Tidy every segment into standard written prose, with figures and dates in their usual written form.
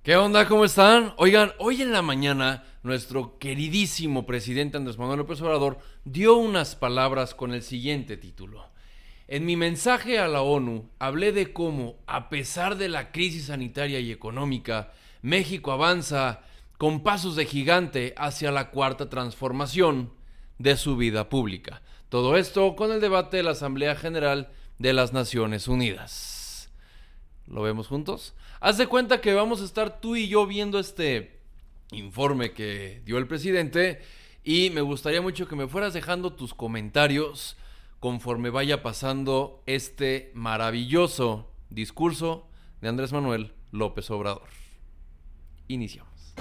¿Qué onda? ¿Cómo están? Oigan, hoy en la mañana nuestro queridísimo presidente Andrés Manuel López Obrador dio unas palabras con el siguiente título. En mi mensaje a la ONU hablé de cómo, a pesar de la crisis sanitaria y económica, México avanza con pasos de gigante hacia la cuarta transformación de su vida pública. Todo esto con el debate de la Asamblea General de las Naciones Unidas. ¿Lo vemos juntos? Haz de cuenta que vamos a estar tú y yo viendo este informe que dio el presidente y me gustaría mucho que me fueras dejando tus comentarios conforme vaya pasando este maravilloso discurso de Andrés Manuel López Obrador. Iniciamos.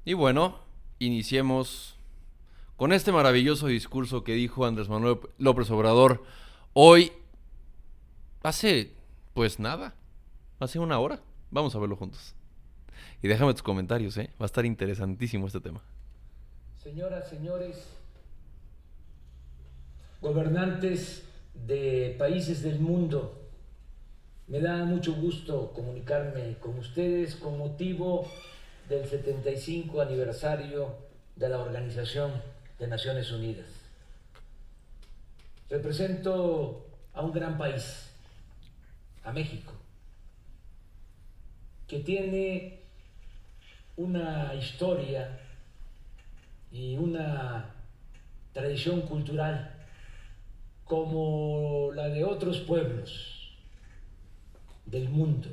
Y bueno, iniciemos con este maravilloso discurso que dijo Andrés Manuel López Obrador hoy, hace pues nada, hace una hora. Vamos a verlo juntos. Y déjame tus comentarios, va a estar interesantísimo este tema. Señoras, señores, gobernantes de países del mundo, me da mucho gusto comunicarme con ustedes con motivo del 75 aniversario de la Organización de Naciones Unidas. Represento a un gran país, a México, que tiene una historia y una tradición cultural como la de otros pueblos del mundo.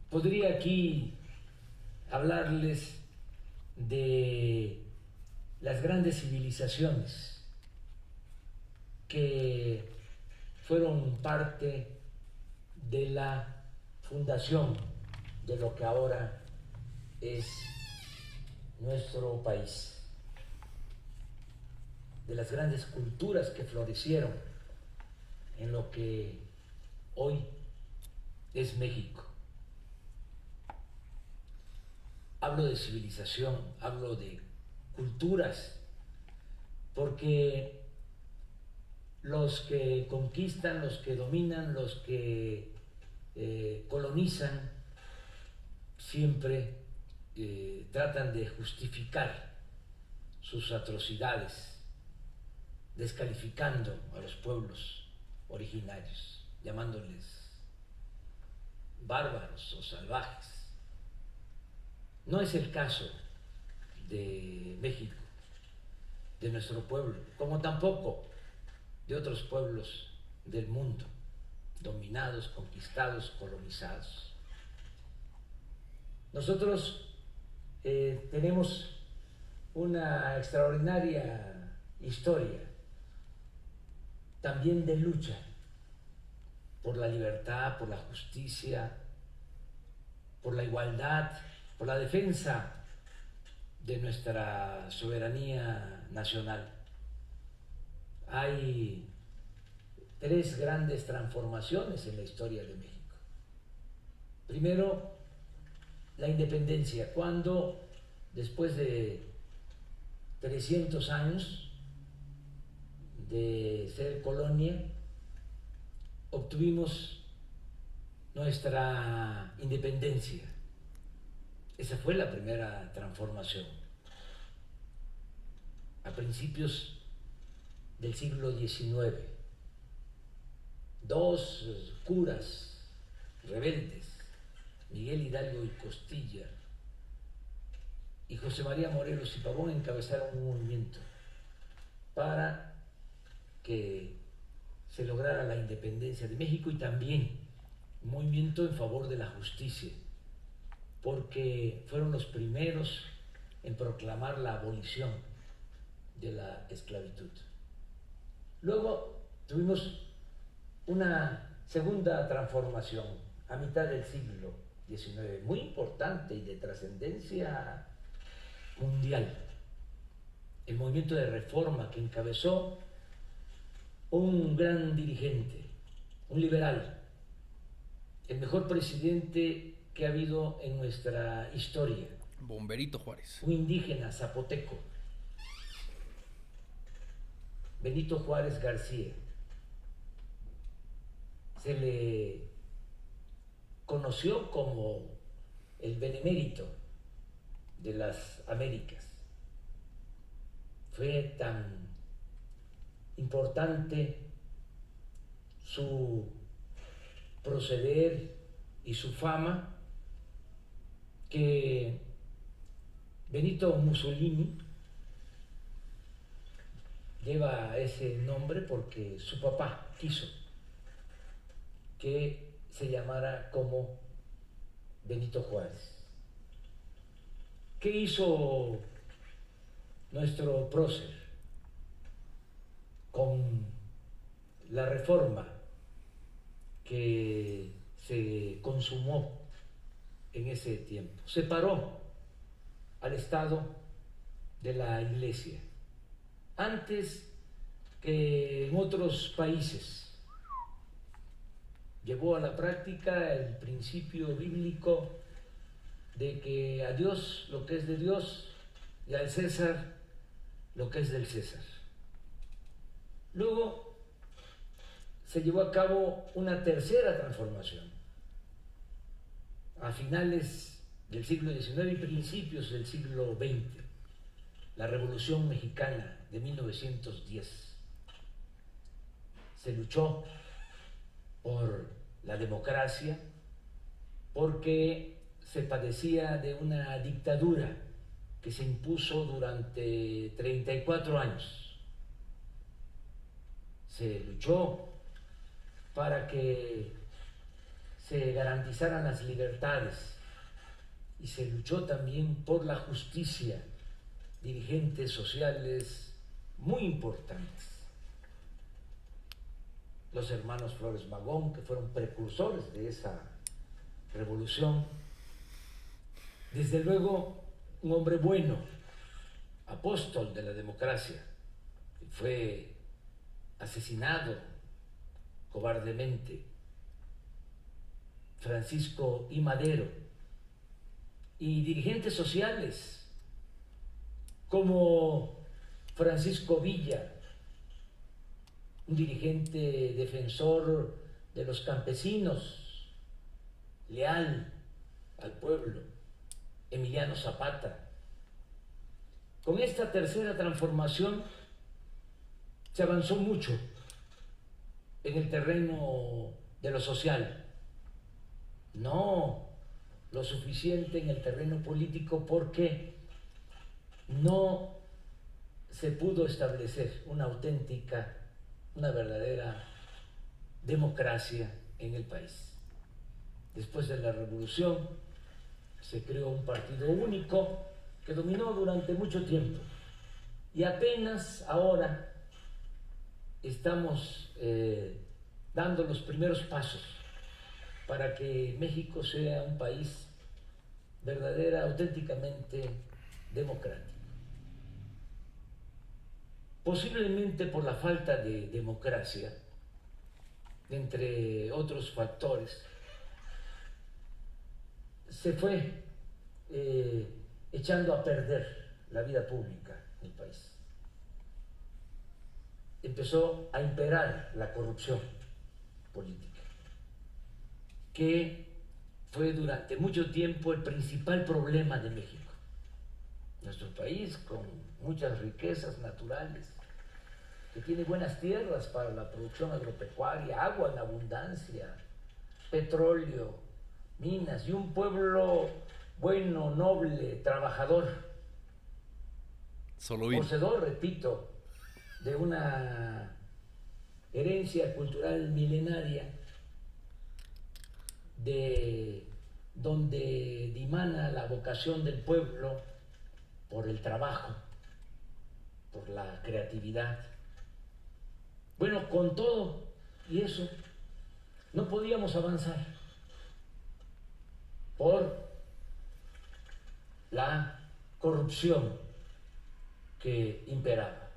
Podría aquí hablarles de las grandes civilizaciones que fueron parte de la fundación de lo que ahora es nuestro país, de las grandes culturas que florecieron en lo que hoy es México. Hablo de civilización, hablo de culturas, porque los que conquistan, los que dominan, los que colonizan, siempre tratan de justificar sus atrocidades, descalificando a los pueblos originarios, llamándoles bárbaros o salvajes. No es el caso de México, de nuestro pueblo, como tampoco de otros pueblos del mundo, dominados, conquistados, colonizados. Nosotros tenemos una extraordinaria historia, también de lucha por la libertad, por la justicia, por la igualdad, por la defensa de nuestra soberanía nacional. Hay tres grandes transformaciones en la historia de México. Primero, la independencia, cuando después de 300 años de ser colonia, obtuvimos nuestra independencia. Esa fue la primera transformación. A principios del siglo XIX, dos curas rebeldes, Miguel Hidalgo y Costilla y José María Morelos y Pavón, encabezaron un movimiento para que se lograra la independencia de México y también un movimiento en favor de la justicia, porque fueron los primeros en proclamar la abolición de la esclavitud. Luego tuvimos una segunda transformación a mitad del siglo XIX, muy importante y de trascendencia mundial, el movimiento de reforma que encabezó un gran dirigente, un liberal, el mejor presidente que ha habido en nuestra historia. Bomberito Juárez. Un indígena zapoteco, Benito Juárez García. Se le conoció como el benemérito de las Américas. Fue tan importante su proceder y su fama que Benito Mussolini lleva ese nombre porque su papá quiso que se llamara como Benito Juárez. ¿Qué hizo nuestro prócer con la reforma que se consumó en ese tiempo? Separó al Estado de la Iglesia. Antes que en otros países, llevó a la práctica el principio bíblico de que a Dios lo que es de Dios y al César lo que es del César. Luego se llevó a cabo una tercera transformación a finales del siglo XIX y principios del siglo XX, la Revolución Mexicana de 1910. Se luchó por la democracia porque se padecía de una dictadura que se impuso durante 34 años. Se luchó para que se garantizaran las libertades y se luchó también por la justicia. Dirigentes sociales muy importantes, los hermanos Flores Magón, que fueron precursores de esa revolución. Desde luego, un hombre bueno, apóstol de la democracia, que fue asesinado cobardemente, Francisco I. Madero, y dirigentes sociales como Francisco Villa, un dirigente defensor de los campesinos, leal al pueblo, Emiliano Zapata. Con esta tercera transformación se avanzó mucho en el terreno de lo social, no lo suficiente en el terreno político porque no se pudo establecer una auténtica, una verdadera democracia en el país. Después de la revolución se creó un partido único que dominó durante mucho tiempo y apenas ahora estamos dando los primeros pasos para que México sea un país auténticamente democrático. Posiblemente por la falta de democracia, entre otros factores, se fue echando a perder la vida pública en el país. Empezó a imperar la corrupción política, que fue durante mucho tiempo el principal problema de México. Nuestro país, con muchas riquezas naturales, que tiene buenas tierras para la producción agropecuaria, agua en abundancia, petróleo, minas y un pueblo bueno, noble, trabajador, poseedor, repito, de una herencia cultural milenaria, de donde dimana la vocación del pueblo por el trabajo, por la creatividad. Bueno, con todo y eso, no podíamos avanzar por la corrupción que imperaba.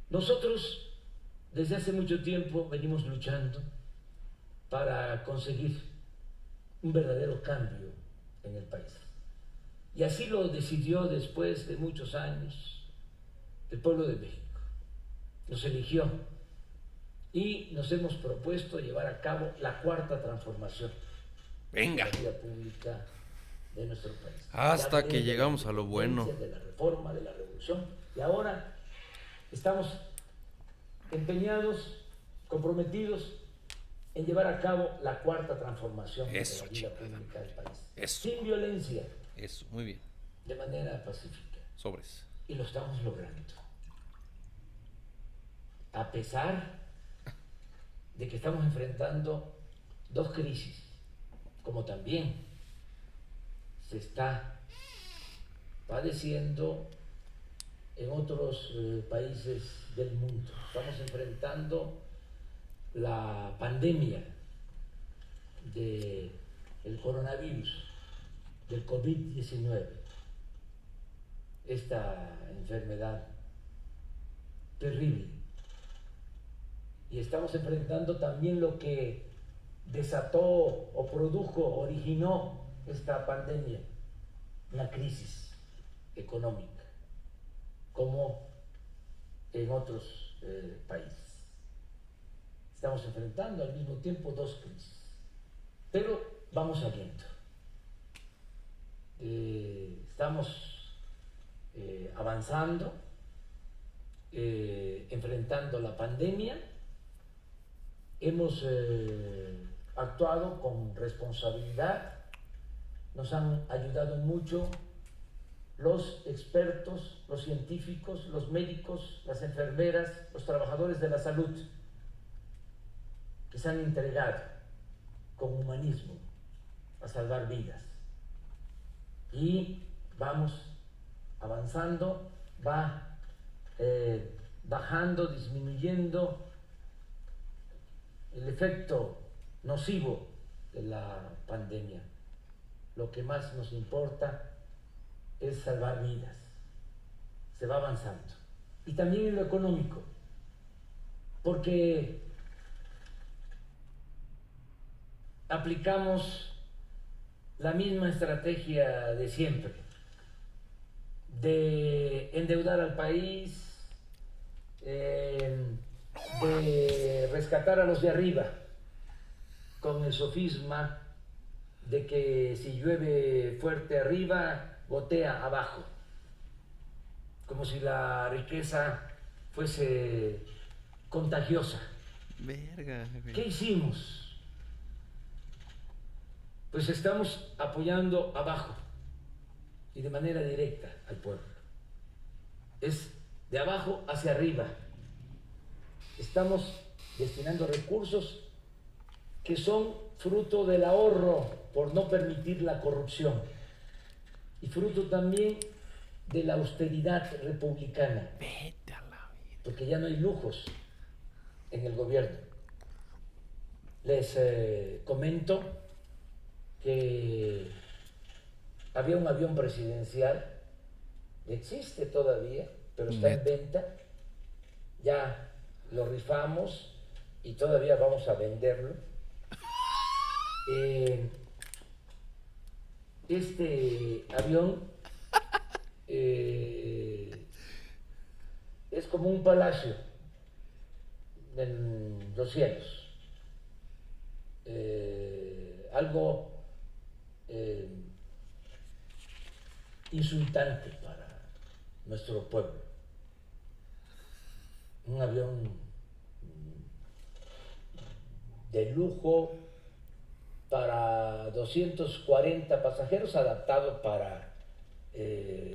Nosotros, desde hace mucho tiempo, venimos luchando para conseguir un verdadero cambio en el país. Y así lo decidió después de muchos años el pueblo de México. Nos eligió y nos hemos propuesto llevar a cabo la cuarta transformación de la vida pública de nuestro país. Hasta que llegamos a lo bueno. De la reforma, de la revolución. Y ahora estamos empeñados, comprometidos en llevar a cabo la cuarta transformación de la vida pública del país. Sin violencia. Eso, muy bien. De manera pacífica. Sobres. Y lo estamos logrando. A pesar de que estamos enfrentando dos crisis, como también se está padeciendo en otros países del mundo. Estamos enfrentando la pandemia del coronavirus, del COVID-19, esta enfermedad terrible. Y estamos enfrentando también lo que desató o produjo, originó esta pandemia, una crisis económica, como en otros países. Estamos enfrentando al mismo tiempo dos crisis, pero vamos saliendo. Estamos avanzando, enfrentando la pandemia. Hemos actuado con responsabilidad, nos han ayudado mucho los expertos, los científicos, los médicos, las enfermeras, los trabajadores de la salud, que se han entregado con humanismo a salvar vidas. Y vamos avanzando, va bajando, disminuyendo el efecto nocivo de la pandemia. Lo que más nos importa es salvar vidas. Se va avanzando. Y también en lo económico, porque aplicamos la misma estrategia de siempre, de endeudar al país, de rescatar a los de arriba, con el sofisma de que si llueve fuerte arriba, gotea abajo, como si la riqueza fuese contagiosa. Verga. ¿Qué hicimos? Pues estamos apoyando abajo y de manera directa al pueblo. Es de abajo hacia arriba. Estamos destinando recursos que son fruto del ahorro por no permitir la corrupción y fruto también de la austeridad republicana. Vete a la vida. Porque ya no hay lujos en el gobierno. Les comento que había un avión presidencial, existe todavía, pero está en venta, ya lo rifamos y todavía vamos a venderlo. Este avión es como un palacio en los cielos, algo insultante para nuestro pueblo. Un avión de lujo para 240 pasajeros, adaptado para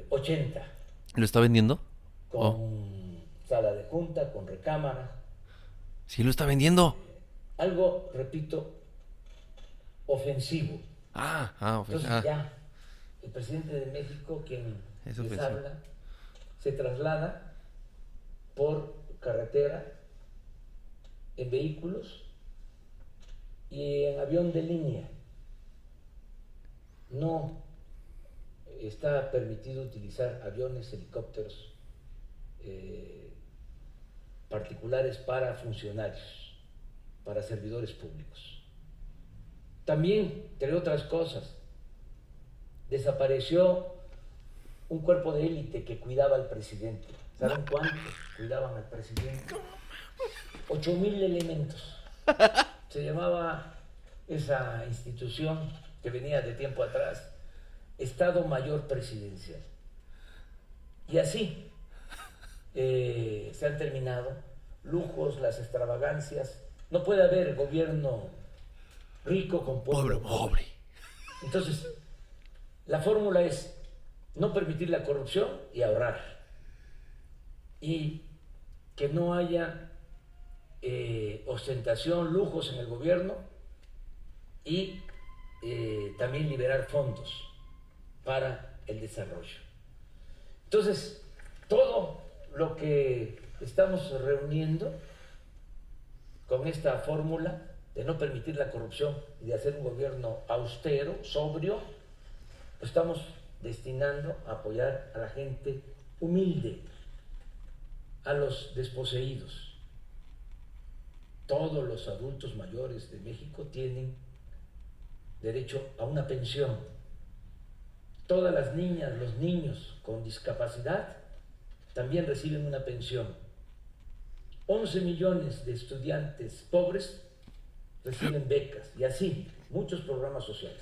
80. ¿Lo está vendiendo? Con sala de junta, con recámara. Sí, lo está vendiendo. Algo, repito, ofensivo. Entonces ya el presidente de México, quien les habla, se traslada por carretera, en vehículos y en avión de línea. No está permitido utilizar aviones, helicópteros particulares para funcionarios, para servidores públicos. También, entre otras cosas, desapareció un cuerpo de élite que cuidaba al presidente. ¿Saben cuántos cuidaban al presidente? 8,000 elementos. Se llamaba esa institución que venía de tiempo atrás Estado Mayor Presidencial. Y así se han terminado lujos, las extravagancias. No puede haber gobierno rico con pueblo pobre. Entonces, la fórmula es no permitir la corrupción y ahorrar. Y que no haya ostentación, lujos en el gobierno y también liberar fondos para el desarrollo. Entonces, todo lo que estamos reuniendo con esta fórmula de no permitir la corrupción y de hacer un gobierno austero, sobrio, lo estamos destinando a apoyar a la gente humilde, a los desposeídos. Todos los adultos mayores de México tienen derecho a una pensión. Todas las niñas, los niños con discapacidad también reciben una pensión. 11 millones de estudiantes pobres reciben becas y así muchos programas sociales.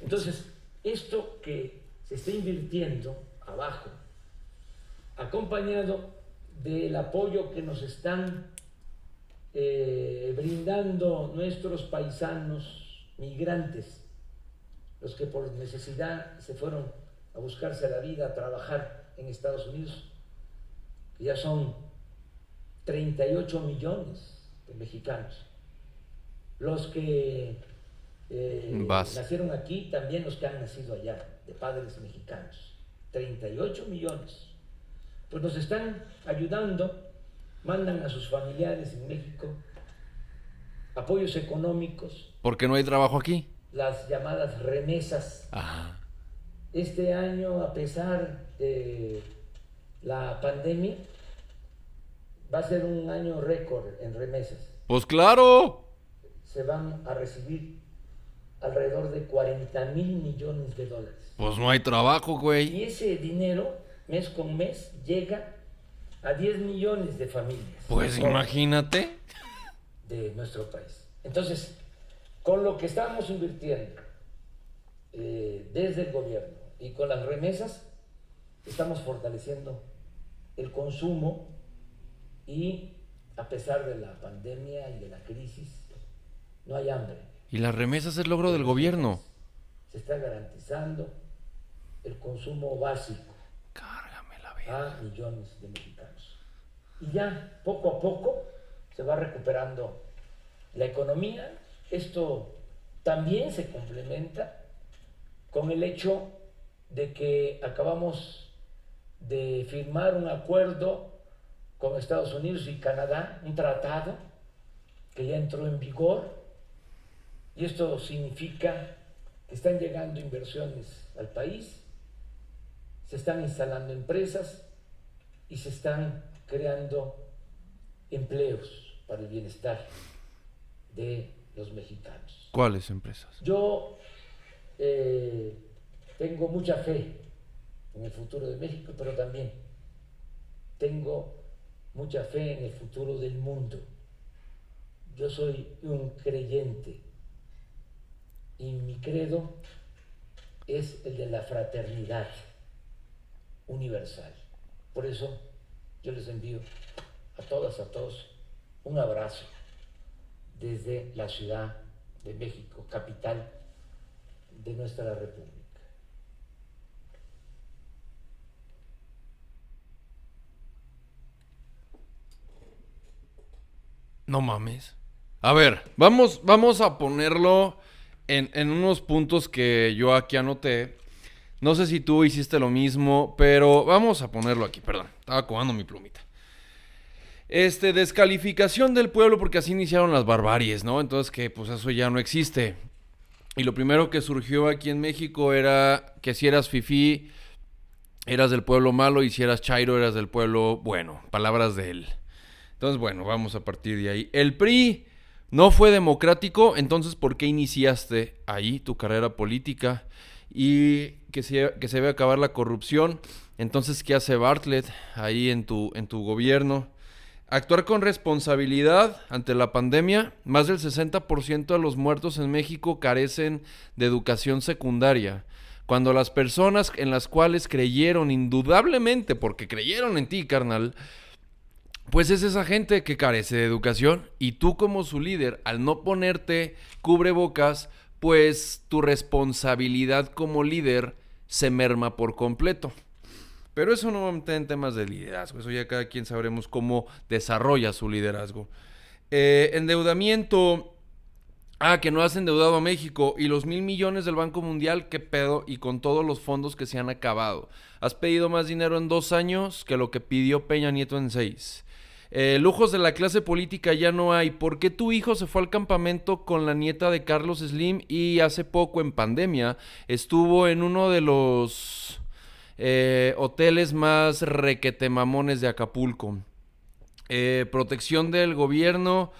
Entonces, esto que se está invirtiendo abajo, acompañado del apoyo que nos están brindando nuestros paisanos migrantes, los que por necesidad se fueron a buscarse la vida, a trabajar en Estados Unidos, que ya son 38 millones de mexicanos. Los que nacieron aquí, también los que han nacido allá, de padres mexicanos. 38 millones. Pues nos están ayudando, mandan a sus familiares en México apoyos económicos. ¿Porque no hay trabajo aquí? Las llamadas remesas. Ajá. Este año, a pesar de la pandemia, va a ser un año récord en remesas. Pues claro. Se van a recibir alrededor de 40,000 millones de dólares. Pues no hay trabajo, güey. Y ese dinero, mes con mes, llega a 10 millones de familias. Pues imagínate. De nuestro país. Entonces, con lo que estamos invirtiendo desde el gobierno y con las remesas, estamos fortaleciendo el consumo y a pesar de la pandemia y de la crisis, no hay hambre. Y las remesas es el logro del gobierno. Se está garantizando el consumo básico. Cárgame la vida. A millones de mexicanos. Y ya poco a poco se va recuperando la economía. Esto también se complementa con el hecho de que acabamos de firmar un acuerdo con Estados Unidos y Canadá, un tratado que ya entró en vigor, y esto significa que están llegando inversiones al país, se están instalando empresas y se están creando empleos para el bienestar de los mexicanos. ¿Cuáles empresas? Yo tengo mucha fe en el futuro de México, pero también tengo mucha fe en el futuro del mundo. Yo soy un creyente y mi credo es el de la fraternidad universal. Por eso yo les envío a todas, a todos, un abrazo desde la Ciudad de México, capital de nuestra República. No mames. A ver, vamos a ponerlo en unos puntos que yo aquí anoté. No sé si tú hiciste lo mismo, pero vamos a ponerlo aquí. Perdón, estaba acomodando mi plumita. Descalificación del pueblo porque así iniciaron las barbaries, ¿no? Entonces que pues eso ya no existe. Y lo primero que surgió aquí en México era que si eras fifí, eras del pueblo malo, y si eras chairo, eras del pueblo bueno. Palabras de él. Entonces, bueno, vamos a partir de ahí. El PRI, No fue democrático, entonces ¿por qué iniciaste ahí tu carrera política? Y que se ve acabar la corrupción. Entonces, ¿qué hace Bartlett ahí en tu gobierno? Actuar con responsabilidad ante la pandemia. Más del 60% de los muertos en México carecen de educación secundaria. Cuando las personas en las cuales creyeron indudablemente, porque creyeron en ti, carnal, pues es esa gente que carece de educación, y tú como su líder, al no ponerte cubrebocas, pues tu responsabilidad como líder se merma por completo. Pero eso no va a meter en temas de liderazgo, eso ya cada quien sabremos cómo desarrolla su liderazgo. Endeudamiento. Que no has endeudado a México. Y los 1,000 millones del Banco Mundial, qué pedo, y con todos los fondos que se han acabado. Has pedido más dinero en 2 años que lo que pidió Peña Nieto en 6. Lujos de la clase política ya no hay. ¿Por qué tu hijo se fue al campamento con la nieta de Carlos Slim y hace poco, en pandemia, estuvo en uno de los hoteles más requetemamones de Acapulco? Protección del gobierno.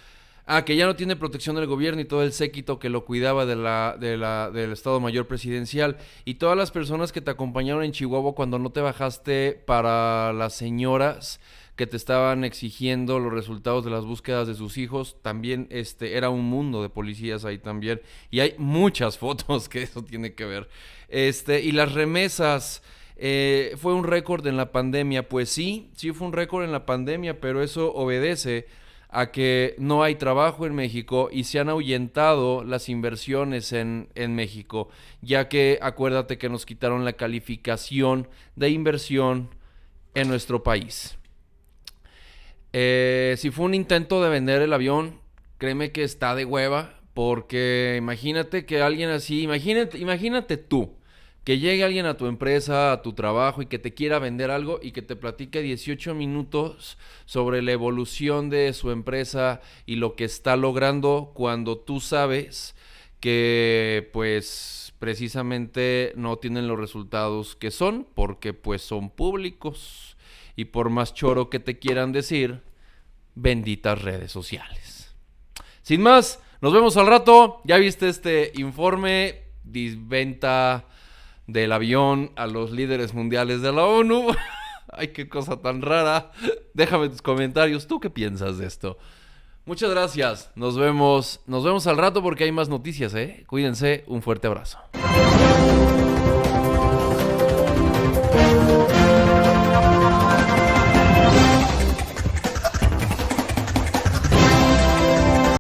Que ya no tiene protección del gobierno y todo el séquito que lo cuidaba del Estado Mayor Presidencial. Y todas las personas que te acompañaron en Chihuahua cuando no te bajaste para las señoras que te estaban exigiendo los resultados de las búsquedas de sus hijos. También era un mundo de policías ahí también. Y hay muchas fotos que eso tiene que ver. Y las remesas. ¿Fue un récord en la pandemia? Pues sí fue un récord en la pandemia, pero eso obedece a que no hay trabajo en México y se han ahuyentado las inversiones en México, ya que acuérdate que nos quitaron la calificación de inversión en nuestro país. Si fue un intento de vender el avión, créeme que está de hueva, porque imagínate que alguien así, imagínate tú, que llegue alguien a tu empresa, a tu trabajo, y que te quiera vender algo y que te platique 18 minutos sobre la evolución de su empresa y lo que está logrando, cuando tú sabes que pues precisamente no tienen los resultados que son, porque pues son públicos. Y por más choro que te quieran decir, benditas redes sociales. Sin más, nos vemos al rato. Ya viste este informe, venta del avión a los líderes mundiales de la ONU. Ay, qué cosa tan rara. Déjame tus comentarios. ¿Tú qué piensas de esto? Muchas gracias. Nos vemos al rato porque hay más noticias, ¿eh? Cuídense. Un fuerte abrazo.